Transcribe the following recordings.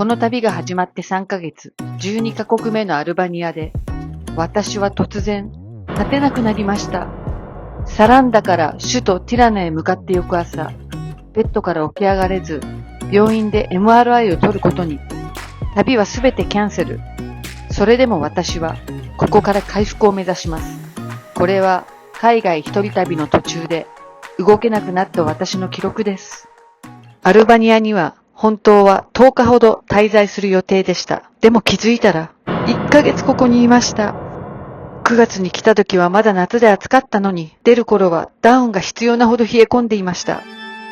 この旅が始まって3ヶ月、12カ国目のアルバニアで、私は突然、立てなくなりました。サランダから首都ティラナへ向かって翌朝、ベッドから起き上がれず、病院で MRI を取ることに。旅はすべてキャンセル。それでも私は、ここから回復を目指します。これは、海外一人旅の途中で、動けなくなった私の記録です。アルバニアには、本当は10日ほど滞在する予定でした。でも気づいたら、1ヶ月ここにいました。9月に来た時はまだ夏で暑かったのに、出る頃はダウンが必要なほど冷え込んでいました。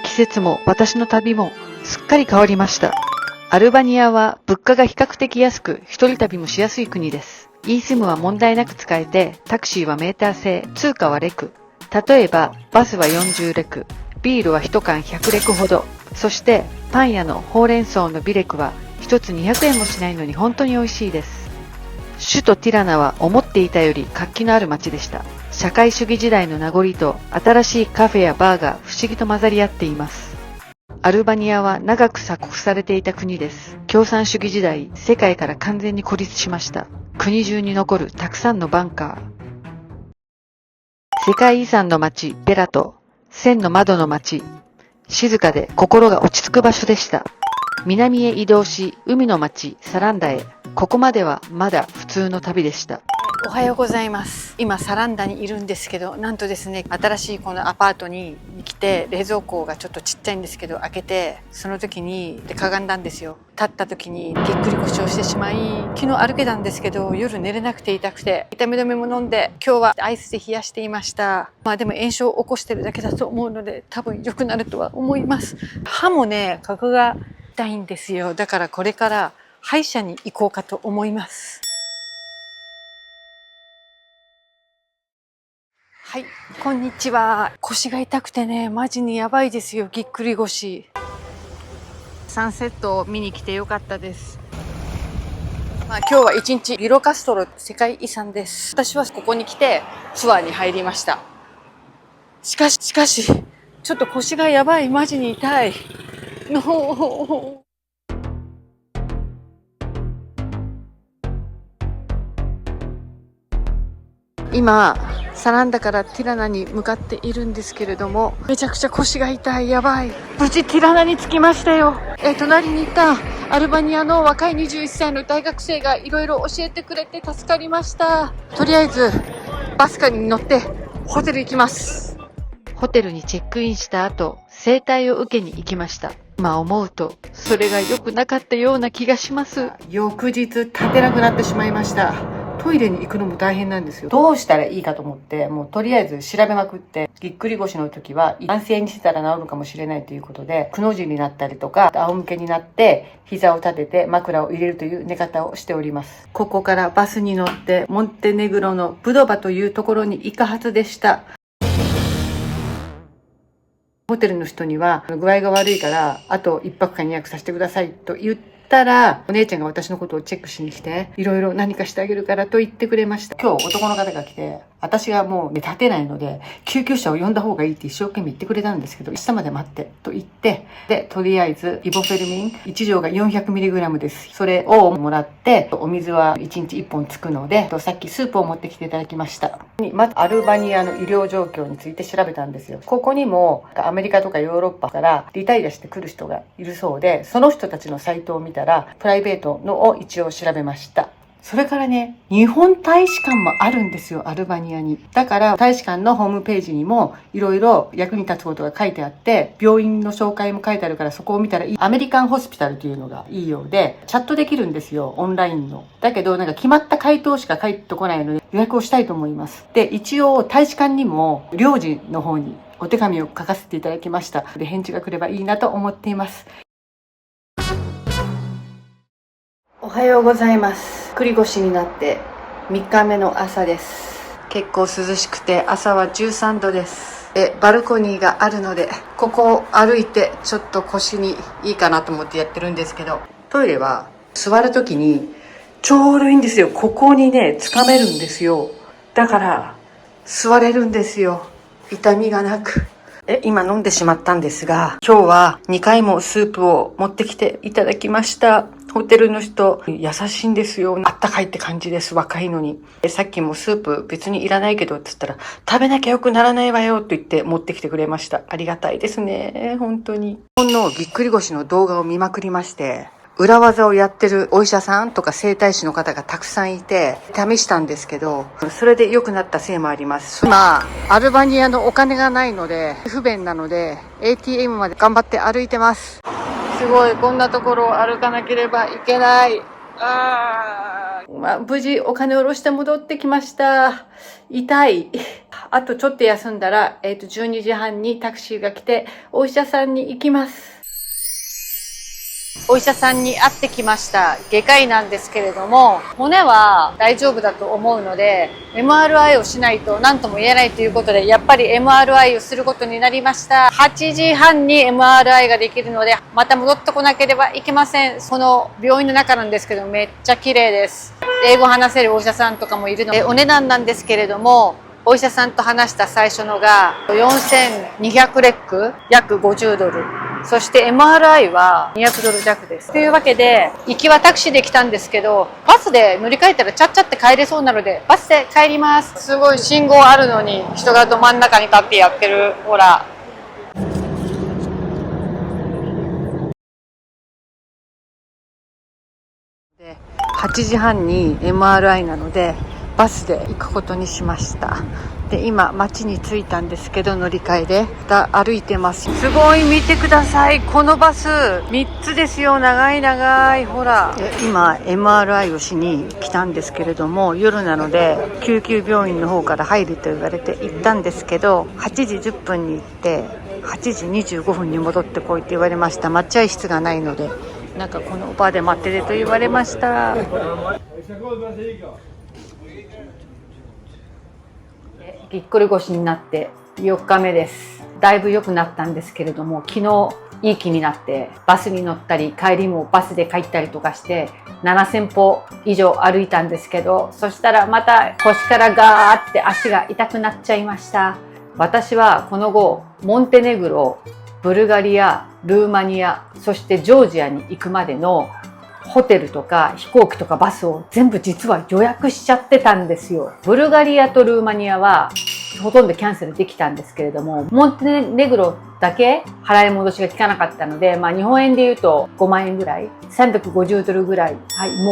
季節も私の旅もすっかり変わりました。アルバニアは物価が比較的安く、一人旅もしやすい国です。eSIM は問題なく使えて、タクシーはメーター制、通貨はレク。例えば、バスは40レク、ビールは1缶100レクほど。そして、パン屋のほうれん草のビレクは1つ200円もしないのに本当に美味しいです。首都ティラナは思っていたより活気のある街でした。社会主義時代の名残と新しいカフェやバーが不思議と混ざり合っています。アルバニアは長く鎖国されていた国です。共産主義時代、世界から完全に孤立しました。国中に残るたくさんのバンカー。世界遺産の街、ベラと千の窓の街。静かで心が落ち着く場所でした。南へ移動し、海の町サランダへ。ここまではまだ普通の旅でした。おはようございます。今サランダにいるんですけど、なんとですね、新しいこのアパートに来て、冷蔵庫がちょっとちっちゃいんですけど開けて、その時にかがんだんですよ。立った時にぎっくり腰をしてしまい、昨日歩けたんですけど夜寝れなくて痛くて、痛み止めも飲んで、今日はアイスで冷やしていました。でも炎症を起こしてるだけだと思うので、多分良くなるとは思います。歯もね、ここが痛いんですよ。だからこれから歯医者に行こうかと思います。はい、こんにちは。腰が痛くてね、マジにやばいですよ。ぎっくり腰。サンセットを見に来てよかったです。今日は一日リロカストロ世界遺産です。私はここに来てツアーに入りました。しかし、ちょっと腰がやばい。マジに痛い。今サランダからティラナに向かっているんですけれども、めちゃくちゃ腰が痛い。やばい。無事ティラナに着きましたよ。隣にいたアルバニアの若い21歳の大学生がいろいろ教えてくれて助かりました。とりあえずバスカに乗ってホテル行きます。ホテルにチェックインした後、整体を受けに行きました。今思うとそれが良くなかったような気がします。翌日立てなくなってしまいました。トイレに行くのも大変なんですよ。どうしたらいいかと思って、もうとりあえず調べまくって、ぎっくり腰の時は安静にしてたら治るかもしれないということで、くの字になったりとか、仰向けになって、膝を立てて枕を入れるという寝方をしております。ここからバスに乗って、モンテネグロのブドバというところに行くはずでした。ホテルの人には、具合が悪いから、あと1泊間予約させてくださいと言ったら、お姉ちゃんが私のことをチェックしに来て、いろいろ何かしてあげるからと言ってくれました。今日男の方が来て、私がもう立てないので、救急車を呼んだ方がいいって一生懸命言ってくれたんですけど、明日まで待ってと言って、で、とりあえずイボフェルミン1錠が 400mg です。それをもらって、お水は1日1本つくので、さっきスープを持ってきていただきました。まずアルバニアの医療状況について調べたんですよ。ここにもアメリカとかヨーロッパからリタイアしてくる人がいるそうで、その人たちのサイトを見たら、プライベートのを一応調べました。それからね、日本大使館もあるんですよ、アルバニアに。だから大使館のホームページにもいろいろ役に立つことが書いてあって、病院の紹介も書いてあるから、そこを見たらいい。アメリカンホスピタルというのがいいようで、チャットできるんですよ、オンラインの。だけど決まった回答しか返ってこないので、予約をしたいと思います。で、一応大使館にも領事の方にお手紙を書かせていただきました。で、返事が来ればいいなと思っています。おはようございます。ぎっくり腰になって3日目の朝です。結構涼しくて朝は13度です。バルコニーがあるので、ここを歩いてちょっと腰にいいかなと思ってやってるんですけど、トイレは座るときにちょうどいいんですよ。ここにね、掴めるんですよ。だから座れるんですよ。痛みがなく。今飲んでしまったんですが、今日は2回もスープを持ってきていただきました。ホテルの人、優しいんですよ。あったかいって感じです。若いのに。さっきもスープ別にいらないけどって言ったら、食べなきゃよくならないわよって言って持ってきてくれました。ありがたいですね。本当に。日本のぎっくり腰の動画を見まくりまして、裏技をやってるお医者さんとか整体師の方がたくさんいて、試したんですけど、それで良くなったせいもあります。今、アルバニアのお金がないので、不便なので、ATM まで頑張って歩いてます。すごい、こんなところを歩かなければいけない。無事お金を下ろして戻ってきました。痛い。あとちょっと休んだら、12時半にタクシーが来て、お医者さんに行きます。お医者さんに会ってきました。外科医なんですけれども、骨は大丈夫だと思うので、MRI をしないと何とも言えないということで、やっぱり MRI をすることになりました。8時半に MRI ができるので、また戻ってこなければいけません。その病院の中なんですけど、めっちゃ綺麗です。英語話せるお医者さんとかもいるので、お値段なんですけれども、お医者さんと話した最初のが4200レック、約50ドル。そして MRI は200ドル弱です。というわけで、行きはタクシーで来たんですけど、バスで乗り換えたらちゃっちゃって帰れそうなので、バスで帰ります。すごい信号あるのに、人がど真ん中に立ってやってる。ほら。で、8時半に MRI なので、バスで行くことにしました。で、今町に着いたんですけど、乗り換えで歩いてます。すごい、見てください。このバス3つですよ。長い長い。ほら。今 MRI をしに来たんですけれども、夜なので救急病院の方から入ると言われて行ったんですけど、8時10分に行って8時25分に戻ってこいって言われました。待合室がないので、なんかこの場で待っててと言われました。ぎっくり腰になって4日目です。だいぶ良くなったんですけれども、昨日いい気になってバスに乗ったり、帰りもバスで帰ったりとかして7000歩以上歩いたんですけど、そしたらまた腰からガーって足が痛くなっちゃいました。私はこの後モンテネグロ、ブルガリア、ルーマニア、そしてジョージアに行くまでのホテルとか飛行機とかバスを全部実は予約しちゃってたんですよ。ブルガリアとルーマニアはほとんどキャンセルできたんですけれども、モンテネグロだけ払い戻しが効かなかったので、日本円で言うと5万円ぐらい、350ドルぐらい、も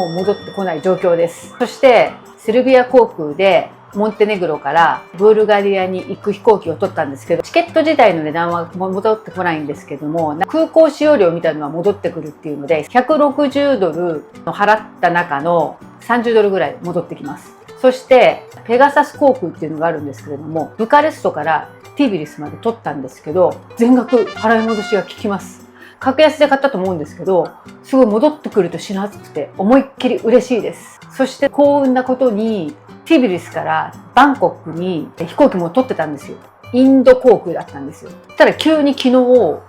う戻ってこない状況です。そしてセルビア航空でモンテネグロからブルガリアに行く飛行機を取ったんですけど、チケット自体の値段は戻ってこないんですけども、空港使用料みたいなのは戻ってくるっていうので、160ドル払った中の30ドルぐらい戻ってきます。そしてペガサス航空っていうのがあるんですけれども、ブカレストからティビリスまで取ったんですけど、全額払い戻しが効きます。格安で買ったと思うんですけど、すごい戻ってくるとしなくて思いっきり嬉しいです。そして幸運なことにティビリスからバンコクに飛行機も取ってたんですよ。インド航空だったんですよ。ただ急に昨日、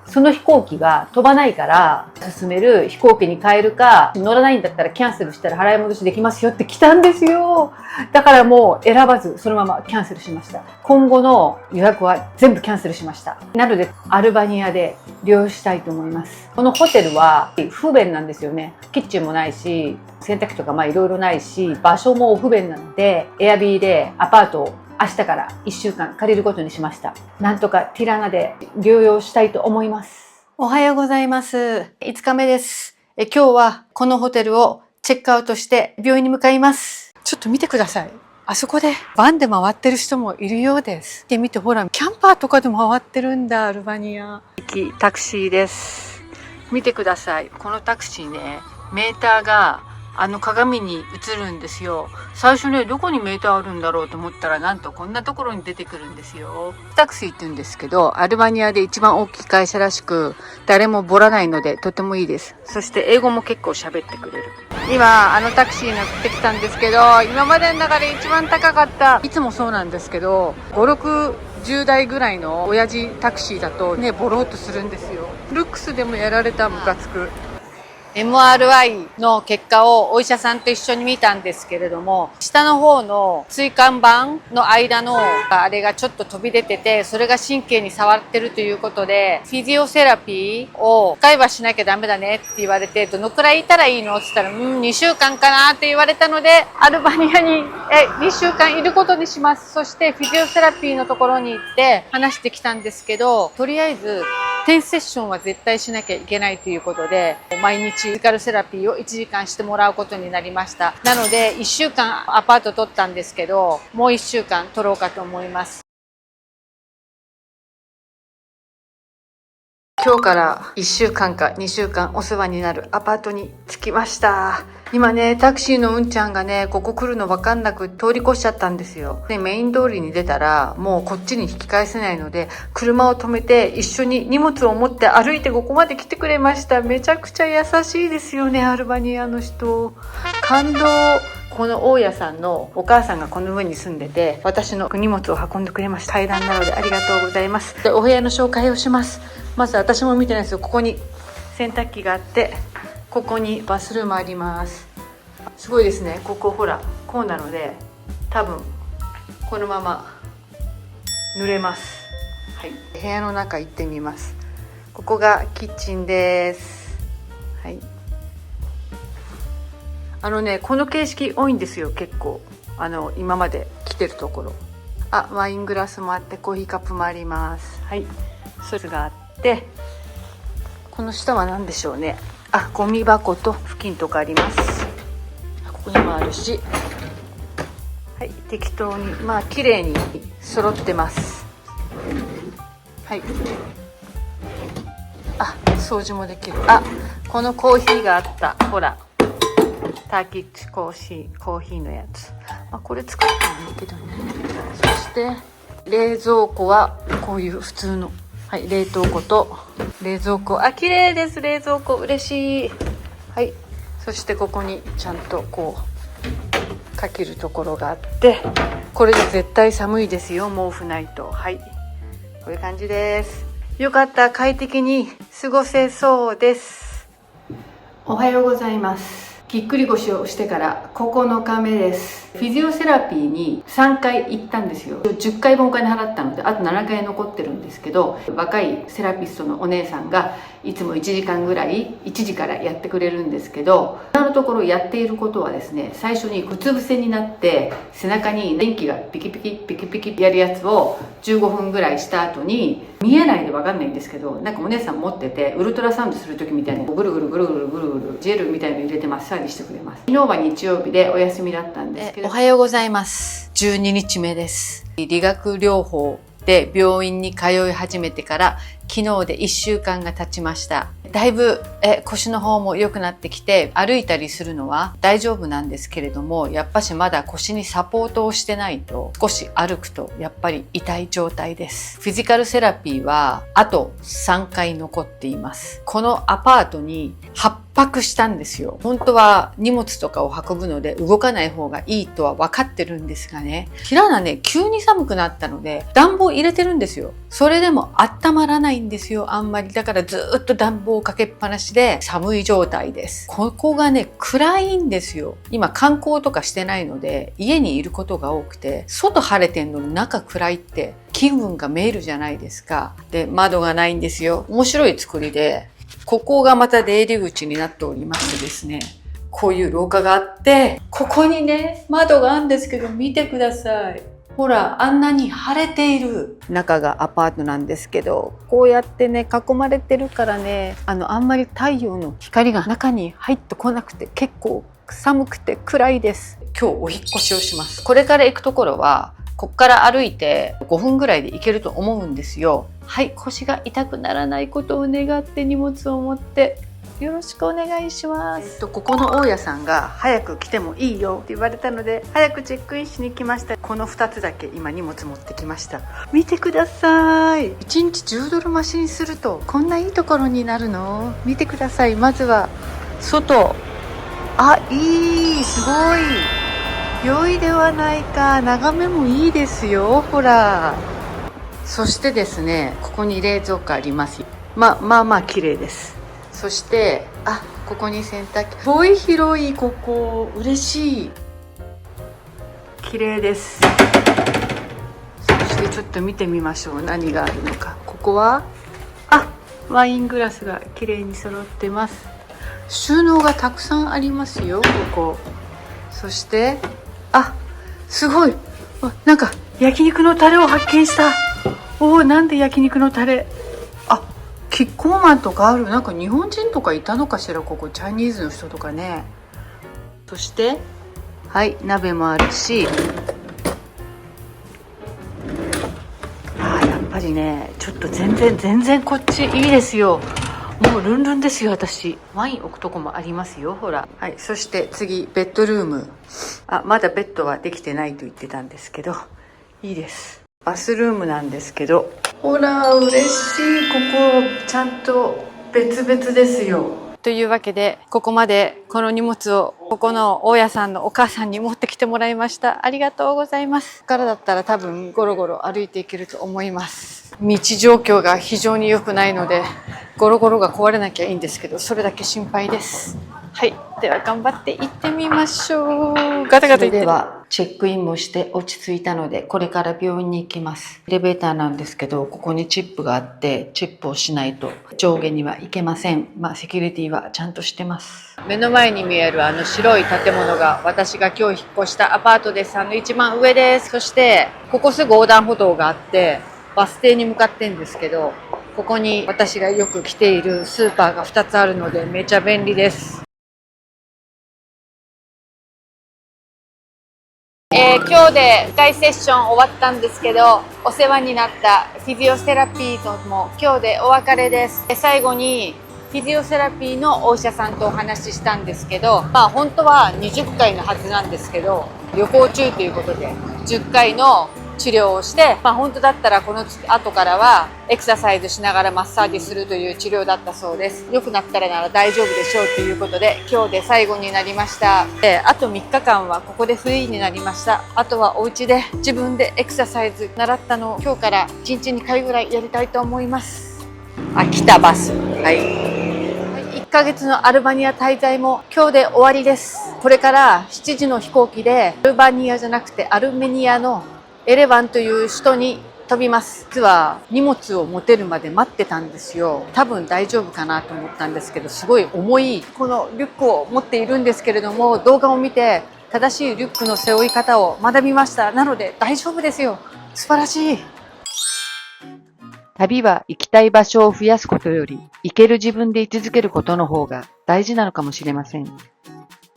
その飛行機が飛ばないから進める飛行機に変えるか、乗らないんだったらキャンセルしたら払い戻しできますよって来たんですよ。だからもう選ばずそのままキャンセルしました。今後の予約は全部キャンセルしました。なのでアルバニアで利用したいと思います。このホテルは不便なんですよね。キッチンもないし、洗濯機とかいろいろないし、場所も不便なので、エアビーでアパートを明日から1週間借りることにしました。なんとかティラナで療養したいと思います。おはようございます。5日目です。今日はこのホテルをチェックアウトして病院に向かいます。ちょっと見てください。あそこでバンで回ってる人もいるようです。で、見てほら、キャンパーとかでも回ってるんだ、アルバニア。タクシーです。見てください。このタクシーね、メーターが鏡に映るんですよ。最初ね、どこにメーターあるんだろうと思ったら、なんとこんなところに出てくるんですよ。タクシーって言うんですけど、アルバニアで一番大きい会社らしく、誰もボラないのでとてもいいです。そして英語も結構喋ってくれる。今タクシーに乗ってきたんですけど、今までの中で一番高かった。いつもそうなんですけど、5、60代ぐらいの親父タクシーだとね、ボロっとするんですよ。ルックスでもやられた、ムカつく。MRI の結果をお医者さんと一緒に見たんですけれども、下の方の椎間板の間のあれがちょっと飛び出てて、それが神経に触ってるということで、フィジオセラピーを使いはしなきゃダメだねって言われて、どのくらいいたらいいのって言ったら、2週間かなって言われたので、アルバニアに2週間いることにします。そしてフィジオセラピーのところに行って話してきたんですけど、とりあえず10セッションは絶対しなきゃいけないということで、毎日フィジカルセラピーを1時間してもらうことになりました。なので1週間アパート取ったんですけど、もう1週間取ろうかと思います。今日から1週間か2週間お世話になるアパートに着きました。今ね、タクシーのうんちゃんがね、ここ来るの分かんなく通り越しちゃったんですよ。で、メイン通りに出たら、もうこっちに引き返せないので、車を止めて一緒に荷物を持って歩いてここまで来てくれました。めちゃくちゃ優しいですよね、アルバニアの人。感動。この大家さんのお母さんがこの上に住んでて、私の荷物を運んでくれました。階段なのでありがとうございます。で、お部屋の紹介をします。まず私も見てないですよ。ここに洗濯機があって、ここにバスルームあります。すごいですね。ここほらこうなので、多分このまま濡れます。はい、部屋の中行ってみます。ここがキッチンです。はい、この形式多いんですよ。結構今まで来てるところ。ワイングラスもあって、コーヒーカップもあります。はい、それがあって、この下は何でしょうね。ゴミ箱と布巾とかあります。ここにもあるし、はい、適当に綺麗に揃ってます。はい、掃除もできる。このコーヒーがあった。ほら、ターキッチコーヒーのやつ。これ使ってもいいけどね。そして冷蔵庫はこういう普通の、冷凍庫と冷蔵庫。綺麗です。冷蔵庫嬉しい。はい、そしてここにちゃんとこうかけるところがあって、これで絶対寒いですよ、毛布ないと。はい、こういう感じです。よかった。快適に過ごせそうです。おはようございます。ぎっくり腰をしてから9日目です。フィジオセラピーに3回行ったんですよ。10回分お金払ったので、あと7回残ってるんですけど、若いセラピストのお姉さんがいつも1時間ぐらい1時からやってくれるんですけど、今のところやっていることはですね、最初にうつ伏せになって背中に電気がピキピキピキピキやるやつを15分ぐらいした後に、見えないで分かんないんですけど、なんかお姉さん持ってて、ウルトラサウンドする時みたいにぐるぐるぐるぐるぐるぐるジェルみたいの入れてマッサージしてくれます。昨日は日曜日でお休みだったんですけど、おはようございます。12日目です。理学療法で病院に通い始めてから昨日で1週間が経ちました。だいぶ腰の方も良くなってきて、歩いたりするのは大丈夫なんですけれども、やっぱしまだ腰にサポートをしてないと、少し歩くとやっぱり痛い状態です。フィジカルセラピーはあと3回残っています。このアパートに8泊したんですよ。本当は荷物とかを運ぶので動かない方がいいとは分かってるんですがね、キラナね、急に寒くなったので暖房入れてるんですよ。それでも温まらないんですよ、あんまり。だからずっと暖房をかけっぱなしで寒い状態です。ここがね、暗いんですよ。今観光とかしてないので家にいることが多くて、外晴れてんのに中暗いって気分がめいるじゃないですか。で、窓がないんですよ。面白い作りで、ここがまた出入り口になっておりましてですね、こういう廊下があって、ここにね、窓があるんですけど、見てください。ほら、あんなに晴れている。中がアパートなんですけど、こうやってね、囲まれてるからね、あんまり太陽の光が中に入ってこなくて、結構寒くて暗いです。今日お引っ越しをします。これから行くところは、こっから歩いて5分ぐらいで行けると思うんですよ。はい、腰が痛くならないことを願って荷物を持ってよろしくお願いします。ここの大家さんが早く来てもいいよって言われたので、早くチェックインしに来ました。この2つだけ今荷物持ってきました。見てください。1日10ドル増しにするとこんないいところになるの？見てください。まずは外。いい、すごい良いではないか。眺めもいいですよ。ほら。そしてですね、ここに冷蔵庫あります。まあ綺麗です。そしてここに洗濯機。すごい広い、ここ。嬉しい。綺麗です。そしてちょっと見てみましょう。何があるのか。ここは、ワイングラスが綺麗に揃ってます。収納がたくさんありますよ、ここ。そして、すごい。なんか、焼肉のタレを発見した。なんで焼肉のタレ。キッコーマンとかある。なんか日本人とかいたのかしら、ここ。チャイニーズの人とかね。そして、鍋もあるし、やっぱりね、ちょっと全然こっちいいですよ。もうルンルンですよ、私。ワイン置くとこもありますよ、ほら。そして次、ベッドルーム。まだベッドはできてないと言ってたんですけど、いいです。バスルームなんですけど、ほら、嬉しい。ここ、ちゃんと別々ですよ。というわけで、ここまでこの荷物をここの大家さんのお母さんに持ってきてもらいました。ありがとうございます。ここからだったら多分ゴロゴロ歩いていけると思います。道状況が非常に良くないので、ゴロゴロが壊れなきゃいいんですけど、それだけ心配です。では頑張って行ってみましょう。ガタガタ言ってる。それではチェックインもして落ち着いたので、これから病院に行きます。エレベーターなんですけど、ここにチップがあって、チップをしないと上下には行けません。セキュリティはちゃんとしてます。目の前に見える白い建物が私が今日引っ越したアパートです。一番上です。そして、ここすぐ横断歩道があって、バス停に向かってんですけど、ここに私がよく来ているスーパーが2つあるのでめちゃ便利です。今日で1回セッション終わったんですけど、お世話になったフィジオセラピーとも今日でお別れです。最後にフィジオセラピーのお医者さんとお話ししたんですけど、本当は20回のはずなんですけど、旅行中ということで10回の治療をして、本当だったらこの後からはエクササイズしながらマッサージするという治療だったそうです。良くなったらなら大丈夫でしょうということで、今日で最後になりました。あと3日間はここでフリーになりました。あとはお家で自分でエクササイズ習ったのを今日から1日2回ぐらいやりたいと思います。来たバス。1ヶ月のアルバニア滞在も今日で終わりです。これから7時の飛行機でアルバニアじゃなくてアルメニアのエレバンという首都に飛びます。実は荷物を持てるまで待ってたんですよ。多分大丈夫かなと思ったんですけど、すごい重いこのリュックを持っているんですけれども、動画を見て正しいリュックの背負い方を学びました。なので大丈夫ですよ。素晴らしい。旅は行きたい場所を増やすことより、行ける自分で居続けることの方が大事なのかもしれません。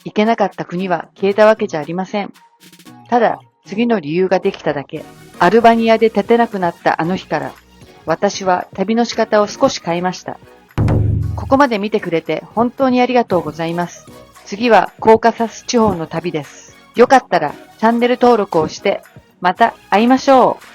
行けなかった国は消えたわけじゃありません。ただ、次の理由ができただけ。アルバニアで立てなくなったあの日から、私は旅の仕方を少し変えました。ここまで見てくれて本当にありがとうございます。次はコーカサス地方の旅です。よかったらチャンネル登録をして、また会いましょう。